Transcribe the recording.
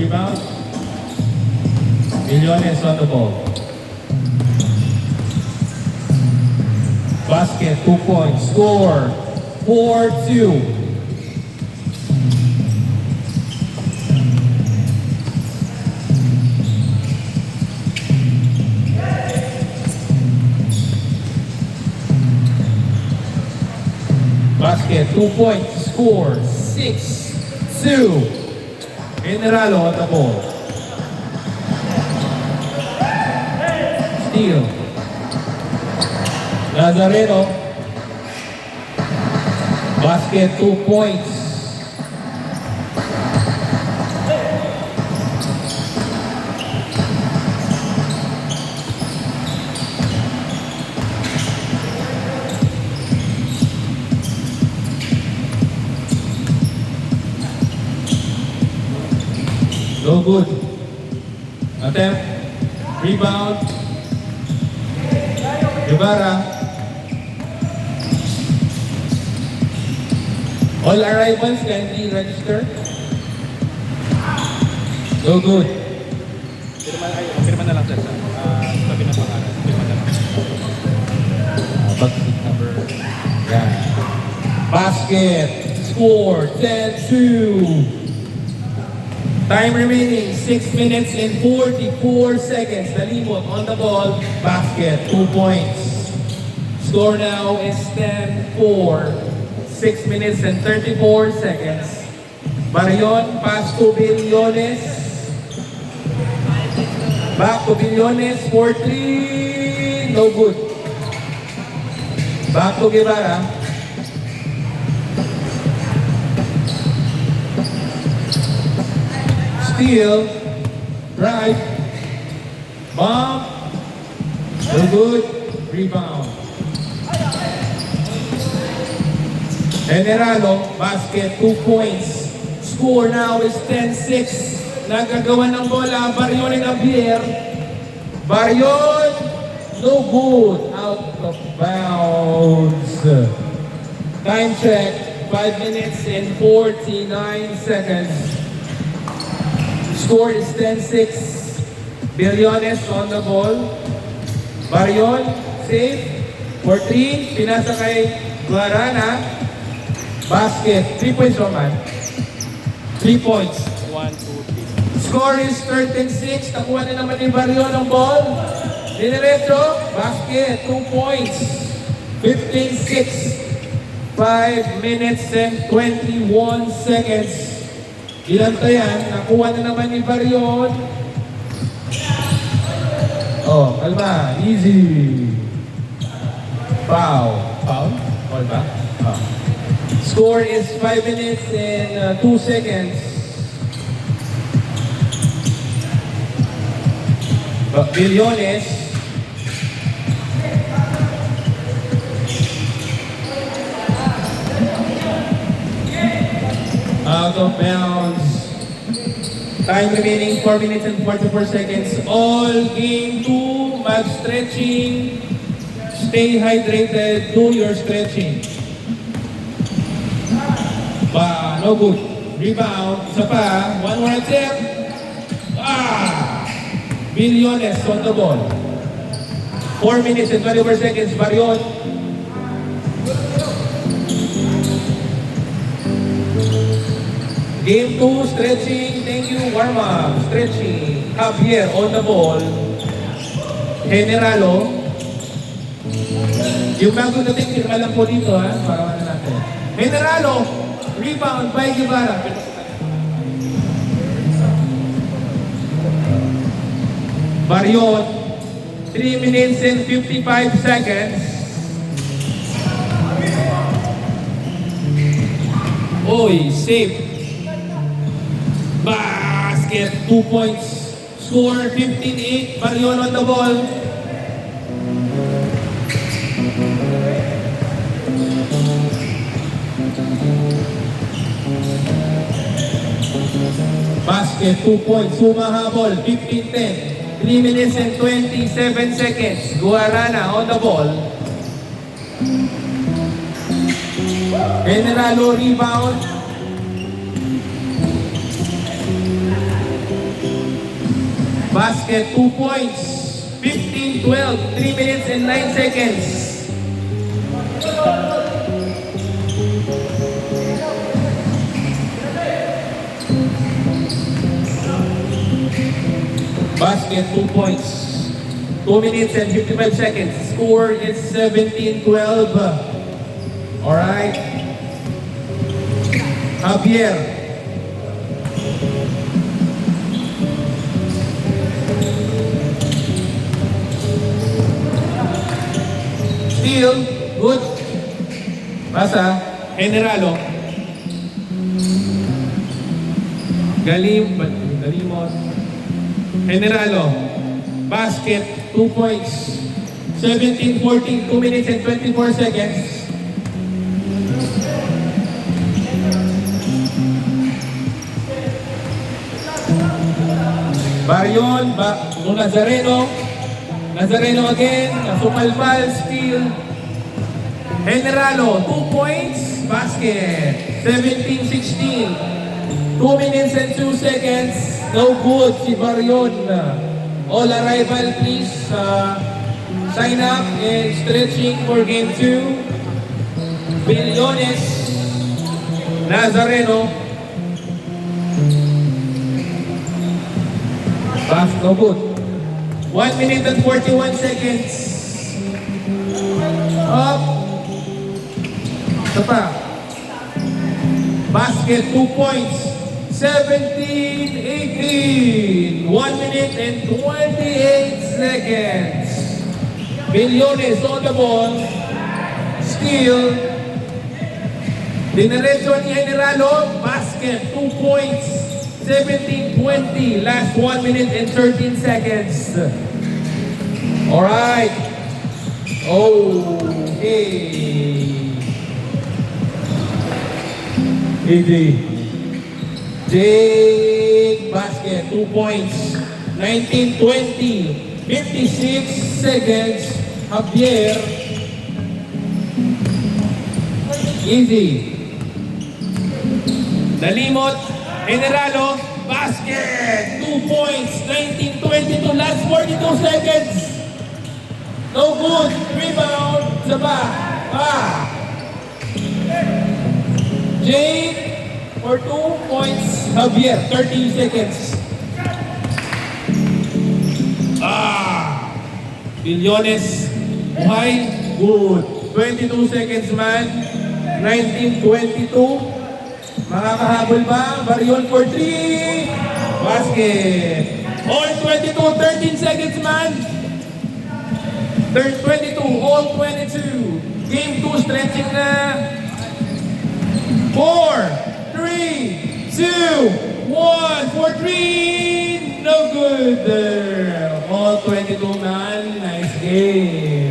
Rebound. Millones on the ball. Basket, 2 points. Score, 4-2. Basket, 2 points. Score, 6-2. Generalo on the ball. Steal. Nazareno. Basket, 2 points. No good. Attempt. Rebound. Guevara. All arrivals kindly register. No good. Pirma na lang sir. Sabi ng pangalan. Pirma na lang. Basket number. Yeah. Basket. Score 10-2. Time remaining 6 minutes and 44 seconds. Dalimot on the ball. Basket. 2 points. Score now is 10-4. 6 minutes and 34 seconds. Barion, pass to Billones. Back to Billones for 3. No good. Back to Guevara. Steal. Drive. Bomb. No good. Rebound. Generalo, basket, 2 points. Score now is 10-6. Nagagawa ng bola, Barion and Javier. Barion, no good. Out of bounds. Time check, 5 minutes and 49 seconds. Score is 10-6. Billones on the ball. Barion, safe. For 3, pinasa kay Guarana. Basket, 3 points Roman. 3 points. 1, 2, 3. Score is 13-6. Nakuha na naman ni Barion ang ball. Dinerecho, basket, 2 points. 15-6. 5 minutes and 21 seconds. Ilan tayan? Nakuha na naman ni Barion. Oh, kalma. Easy. Foul. Foul? Foul ba? Oh. Score is 5 minutes and 2 seconds. Billones. Out of bounds. Time remaining 4 minutes and 44 seconds. All game 2, mag-stretching. Stay hydrated, do your stretching. No good. Rebound. Isa pa. One more attempt. Billones on the ball. 4 minutes and 24 seconds. Barion. Game 2, stretching. Thank you. Warm up. Stretching. Javier on the ball. Generalo. Yung bago natin, firma lang po dito ha. Para na natin. Generalo. Rebound by Guevara. Barion, 3 minutes and 55 seconds. Oy, safe. Basket, 2 points. Score 15-8. Barion on the ball. Basket, 2 points. Sumahabol, 15-10. 3 minutes and 27 seconds. Guarana on the ball. Generalo rebound. Basket, 2 points. 15-12, 3 minutes and 9 seconds. Basket, 2 points. 2 minutes and 55 seconds. Score is 17-12. Alright. Javier. Steal. Good. Pasa. Generalo. Galimos. Generalo. Basket. 2 points. 17-14. 2 minutes and 24 seconds. Barion. Nazareno. Nazareno again. Supalpal. Steal. Generalo. 2 points. Basket. 17-16. 2 minutes and 2 seconds. No good si Barion. All arrival please sign up and stretching for game 2. Billones. Nazareno. Pass no good. 1 minute and 41 seconds. Up. Isa pa. Basket, 2 points. 17-18. 1 minute and 28 seconds. Billones on the ball. Steal. Dinerecho ni Generalo. Basket, 2 points. 17-20. Last 1 minute and 13 seconds. Alright. Okay. Jake basket, 2 points. 19-20. 56 seconds. Javier. Easy. Dalimot. Generalo. Basket. 2 points. 19-22. Last 42 seconds. No good. Rebound. Saba. Jake for 2 points. Javier, 13 seconds. Billones. Why? Good. 22 seconds man. 19-22. Makakahabol ba? Barion for 3. Basket. All 22. 13 seconds man. 22. All 22. Game 2 stretching na. 4, 3, 2, 1, for 3, no good there. All 22 man, nice game.